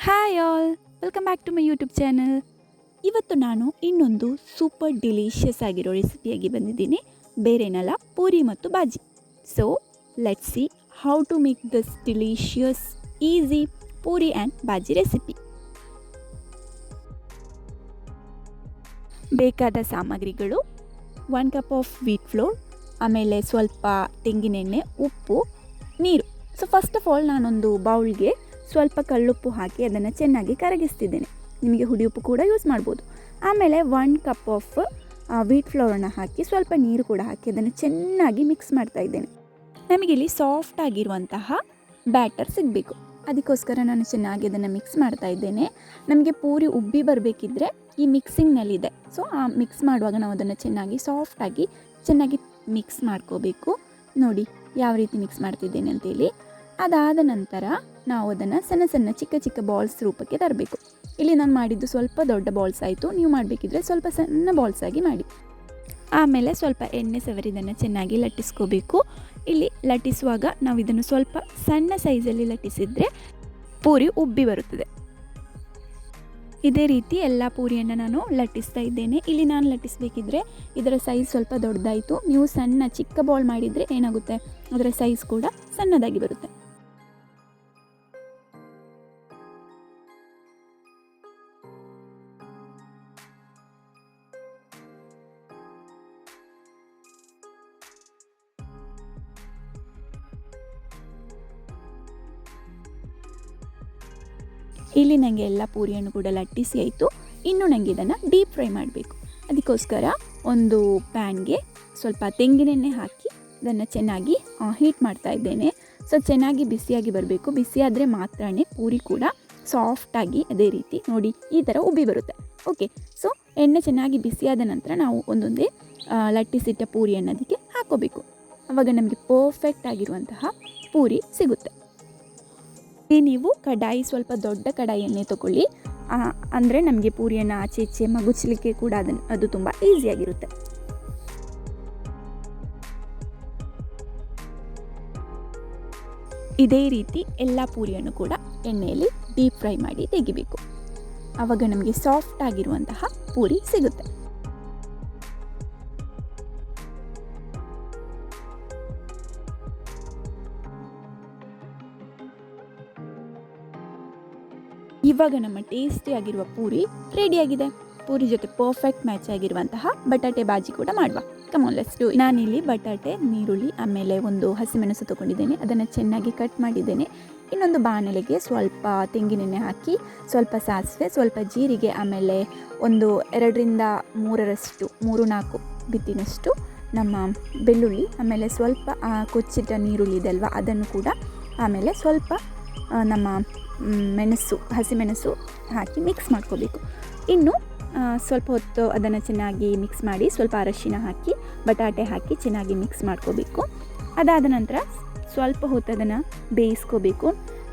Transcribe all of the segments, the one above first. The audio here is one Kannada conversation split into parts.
Hi all, welcome back to my YouTube channel. ಇವತ್ತು ನಾನು ಇನ್ನೊಂದು ಸೂಪರ್ ಡಿಲಿಷಿಯಸ್ ಆಗಿರೋ ರೆಸಿಪಿಯಾಗಿ ಬಂದಿದ್ದೀನಿ. ಬೇರೇನಲ್ಲ, ಪೂರಿ ಮತ್ತು ಬಾಜಿ. So let's see how to make this delicious easy puri and bhaji recipe. ಬೇಕಾದ ಸಾಮಗ್ರಿಗಳು: 1 ಕಪ್ ಆಫ್ ವೀಟ್ ಫ್ಲೋರ್, ಆಮೇಲೆ ಸ್ವಲ್ಪ ತೆಂಗಿನೆಣ್ಣೆ, ಉಪ್ಪು, ನೀರು. ಸೊ ಫಸ್ಟ್ ಆಫ್ ಆಲ್ ನಾನೊಂದು ಬೌಲ್ಗೆ ಸ್ವಲ್ಪ ಕಲ್ಲುಪ್ಪು ಹಾಕಿ ಅದನ್ನು ಚೆನ್ನಾಗಿ ಕರಗಿಸ್ತಿದ್ದೇನೆ. ನಿಮಗೆ ಹುಡಿ ಉಪ್ಪು ಕೂಡ ಯೂಸ್ ಮಾಡ್ಬೋದು. ಆಮೇಲೆ 1 ಕಪ್ ಆಫ್ ವೀಟ್ ಫ್ಲೋರನ್ನು ಹಾಕಿ ಸ್ವಲ್ಪ ನೀರು ಕೂಡ ಹಾಕಿ ಅದನ್ನು ಚೆನ್ನಾಗಿ ಮಿಕ್ಸ್ ಮಾಡ್ತಾ ಇದ್ದೇನೆ. ನಮಗಿಲ್ಲಿ ಸಾಫ್ಟ್ ಆಗಿರುವಂತಹ ಬ್ಯಾಟರ್ ಸಿಗಬೇಕು. ಅದಕ್ಕೋಸ್ಕರ ನಾನು ಚೆನ್ನಾಗಿ ಅದನ್ನು ಮಿಕ್ಸ್ ಮಾಡ್ತಾ ಇದ್ದೇನೆ. ನಮಗೆ ಪೂರಿ ಉಬ್ಬಿ ಬರಬೇಕಿದ್ರೆ ಈ ಮಿಕ್ಸಿಂಗ್ನಲ್ಲಿದೆ. ಸೊ ಆ ಮಿಕ್ಸ್ ಮಾಡುವಾಗ ನಾವು ಅದನ್ನು ಚೆನ್ನಾಗಿ ಮಿಕ್ಸ್ ಮಾಡ್ಕೋಬೇಕು. ನೋಡಿ ಯಾವ ರೀತಿ ಮಿಕ್ಸ್ ಮಾಡ್ತಿದ್ದೇನೆ ಅಂತೇಳಿ. ಅದಾದ ನಂತರ ನಾವು ಅದನ್ನು ಸಣ್ಣ ಚಿಕ್ಕ ಬಾಲ್ಸ್ ರೂಪಕ್ಕೆ ತರಬೇಕು. ಇಲ್ಲಿ ನಾನು ಮಾಡಿದ್ದು ಸ್ವಲ್ಪ ದೊಡ್ಡ ಬಾಲ್ಸ್ ಆಯಿತು. ನೀವು ಮಾಡಬೇಕಿದ್ರೆ ಸ್ವಲ್ಪ ಸಣ್ಣ ಬಾಲ್ಸ್ ಆಗಿ ಮಾಡಿ. ಆಮೇಲೆ ಸ್ವಲ್ಪ ಎಣ್ಣೆ ಸವರಿ ಇದನ್ನು ಚೆನ್ನಾಗಿ ಲಟ್ಟಿಸ್ಕೋಬೇಕು. ಇಲ್ಲಿ ಲಟ್ಟಿಸುವಾಗ ನಾವು ಇದನ್ನು ಸ್ವಲ್ಪ ಸಣ್ಣ ಸೈಜಲ್ಲಿ ಲಟ್ಟಿಸಿದರೆ ಪೂರಿ ಉಬ್ಬಿ ಬರುತ್ತದೆ. ಇದೇ ರೀತಿ ಎಲ್ಲ ಪೂರಿಯನ್ನು ನಾನು ಲಟ್ಟಿಸ್ತಾ ಇದ್ದೇನೆ. ಇಲ್ಲಿ ನಾನು ಲಟ್ಟಿಸಬೇಕಿದ್ರೆ ಇದರ ಸೈಜ್ ಸ್ವಲ್ಪ ದೊಡ್ಡದಾಯಿತು. ನೀವು ಚಿಕ್ಕ ಬಾಲ್ ಮಾಡಿದರೆ ಏನಾಗುತ್ತೆ, ಅದರ ಸೈಜ್ ಕೂಡ ಸಣ್ಣದಾಗಿ ಬರುತ್ತೆ. ಇಲ್ಲಿ ನನಗೆ ಎಲ್ಲ ಪೂರಿಯನ್ನು ಕೂಡ ಲಟ್ಟಿಸಿ ಆಯಿತು. ಇನ್ನು ನನಗೆ ಇದನ್ನು ಡೀಪ್ ಫ್ರೈ ಮಾಡಬೇಕು. ಅದಕ್ಕೋಸ್ಕರ ಒಂದು ಪ್ಯಾನ್ಗೆ ಸ್ವಲ್ಪ ತೆಂಗಿನೆಣ್ಣೆ ಹಾಕಿ ಇದನ್ನು ಚೆನ್ನಾಗಿ ಹೀಟ್ ಮಾಡ್ತಾ ಇದ್ದೇನೆ. ಸೊ ಚೆನ್ನಾಗಿ ಬಿಸಿಯಾಗಿ ಬರಬೇಕು. ಬಿಸಿಯಾದರೆ ಮಾತ್ರನೇ ಪೂರಿ ಕೂಡ ಸಾಫ್ಟಾಗಿ ಅದೇ ರೀತಿ ನೋಡಿ ಈ ಥರ ಉಬ್ಬಿ ಬರುತ್ತೆ. ಓಕೆ, ಸೊ ಎಣ್ಣೆ ಚೆನ್ನಾಗಿ ಬಿಸಿಯಾದ ನಂತರ ನಾವು ಒಂದೊಂದೇ ಲಟ್ಟಿಸಿಟ್ಟ ಪೂರಿಯನ್ನು ಅದಕ್ಕೆ ಹಾಕೋಬೇಕು. ಆವಾಗ ನಮಗೆ ಪರ್ಫೆಕ್ಟ್ ಆಗಿರುವಂತಹ ಪೂರಿ ಸಿಗುತ್ತೆ. ನೀವು ಕಡಾಯಿ ಸ್ವಲ್ಪ ದೊಡ್ಡ ಕಡಾಯಿಯನ್ನೇ ತಗೊಳ್ಳಿ. ಅಂದರೆ ನಮಗೆ ಪೂರಿಯನ್ನು ಆಚೆ ಈಚೆ ಮಗುಚಲಿಕ್ಕೆ ಕೂಡ ಅದು ತುಂಬ ಈಸಿಯಾಗಿರುತ್ತೆ. ಇದೇ ರೀತಿ ಎಲ್ಲ ಪೂರಿಯನ್ನು ಕೂಡ ಎಣ್ಣೆಯಲ್ಲಿ ಡೀಪ್ ಫ್ರೈ ಮಾಡಿ ತೆಗಿಬೇಕು. ಆವಾಗ ನಮಗೆ ಸಾಫ್ಟ್ ಆಗಿರುವಂತಹ ಪೂರಿ ಸಿಗುತ್ತೆ. ಇವಾಗ ನಮ್ಮ ಟೇಸ್ಟಿಯಾಗಿರುವ ಪೂರಿ ರೆಡಿಯಾಗಿದೆ. ಪೂರಿ ಜೊತೆ ಪರ್ಫೆಕ್ಟ್ ಮ್ಯಾಚ್ ಆಗಿರುವಂತಹ ಬಟಾಟೆ ಬಾಜಿ ಕೂಡ ಮಾಡುವ. Come on let's do. ನಾನಿಲ್ಲಿ ಬಟಾಟೆ, ನೀರುಳ್ಳಿ, ಆಮೇಲೆ ಒಂದು ಹಸಿಮೆಣಸು ತೊಗೊಂಡಿದ್ದೇನೆ. ಅದನ್ನು ಚೆನ್ನಾಗಿ ಕಟ್ ಮಾಡಿದ್ದೇನೆ. ಇನ್ನೊಂದು ಬಾಣಲೆಗೆ ಸ್ವಲ್ಪ ತೆಂಗಿನೆಣ್ಣೆ ಹಾಕಿ, ಸ್ವಲ್ಪ ಸಾಸಿವೆ, ಸ್ವಲ್ಪ ಜೀರಿಗೆ, ಆಮೇಲೆ ಒಂದು 2-3 ಬಿತ್ತಿನಷ್ಟು ನಮ್ಮ ಬೆಳ್ಳುಳ್ಳಿ, ಆಮೇಲೆ ಸ್ವಲ್ಪ ಕೊಚ್ಚಿಟ್ಟ ನೀರುಳ್ಳಿ ಇದೆ ಅಲ್ವಾ, ಅದನ್ನು ಕೂಡ, ಆಮೇಲೆ ಸ್ವಲ್ಪ ನಮ್ಮ ಹಸಿಮೆಣಸು ಹಾಕಿ ಮಿಕ್ಸ್ ಮಾಡ್ಕೋಬೇಕು. ಇನ್ನು ಸ್ವಲ್ಪ ಹೊತ್ತು ಅದನ್ನು ಚೆನ್ನಾಗಿ ಮಿಕ್ಸ್ ಮಾಡಿ ಸ್ವಲ್ಪ ಅರಶಿನ ಹಾಕಿ ಬಟಾಟೆ ಹಾಕಿ ಚೆನ್ನಾಗಿ ಮಿಕ್ಸ್ ಮಾಡ್ಕೋಬೇಕು. ಅದಾದ ನಂತರ ಸ್ವಲ್ಪ ಹೊತ್ತು ಅದನ್ನು ಬೇಯಿಸ್ಕೋಬೇಕು.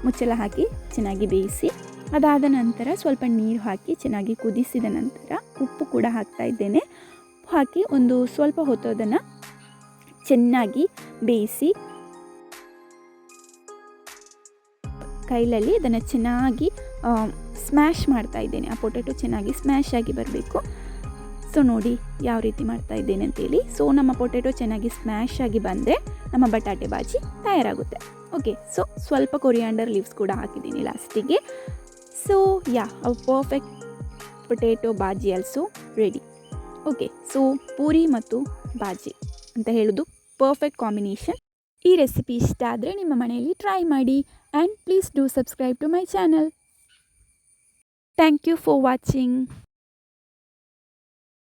ಮುಚ್ಚಳ ಹಾಕಿ ಚೆನ್ನಾಗಿ ಬೇಯಿಸಿ, ಅದಾದ ನಂತರ ಸ್ವಲ್ಪ ನೀರು ಹಾಕಿ ಚೆನ್ನಾಗಿ ಕುದಿಸಿದ ನಂತರ ಉಪ್ಪು ಕೂಡ ಹಾಕ್ತಾ ಇದ್ದೇನೆ. ಹಾಕಿ ಒಂದು ಸ್ವಲ್ಪ ಹೊತ್ತು ಅದನ್ನು ಚೆನ್ನಾಗಿ ಬೇಯಿಸಿ ಕೈಯಲ್ಲಿ ಅದನ್ನು ಚೆನ್ನಾಗಿ ಸ್ಮ್ಯಾಶ್ ಮಾಡ್ತಾ ಇದ್ದೇನೆ. ಆ ಪೊಟೆಟೊ ಚೆನ್ನಾಗಿ ಸ್ಮ್ಯಾಶ್ ಆಗಿ ಬರಬೇಕು. ಸೊ ನೋಡಿ ಯಾವ ರೀತಿ ಮಾಡ್ತಾ ಇದ್ದೇನೆ ಅಂತೇಳಿ. ಸೊ ನಮ್ಮ ಪೊಟೆಟೊ ಚೆನ್ನಾಗಿ ಸ್ಮ್ಯಾಶ್ ಆಗಿ ಬಂದರೆ ನಮ್ಮ ಬಟಾಟೆ ಬಾಜಿ ತಯಾರಾಗುತ್ತೆ. ಓಕೆ, ಸೊ ಸ್ವಲ್ಪ ಕೊರಿಯಾಂಡರ್ ಲೀವ್ಸ್ ಕೂಡ ಹಾಕಿದ್ದೀನಿ ಲಾಸ್ಟಿಗೆ. So perfect potato bhaji also ready. Okay, so puri ಮತ್ತು ಬಾಜಿ ಅಂತ ಹೇಳೋದು ಪರ್ಫೆಕ್ಟ್ ಕಾಂಬಿನೇಷನ್. ಈ ರೆಸಿಪಿ ಇಷ್ಟ ಆದರೆ ನಿಮ್ಮ ಮನೆಯಲ್ಲಿ ಟ್ರೈ ಮಾಡಿ. And please do subscribe to my channel. Thank you for watching.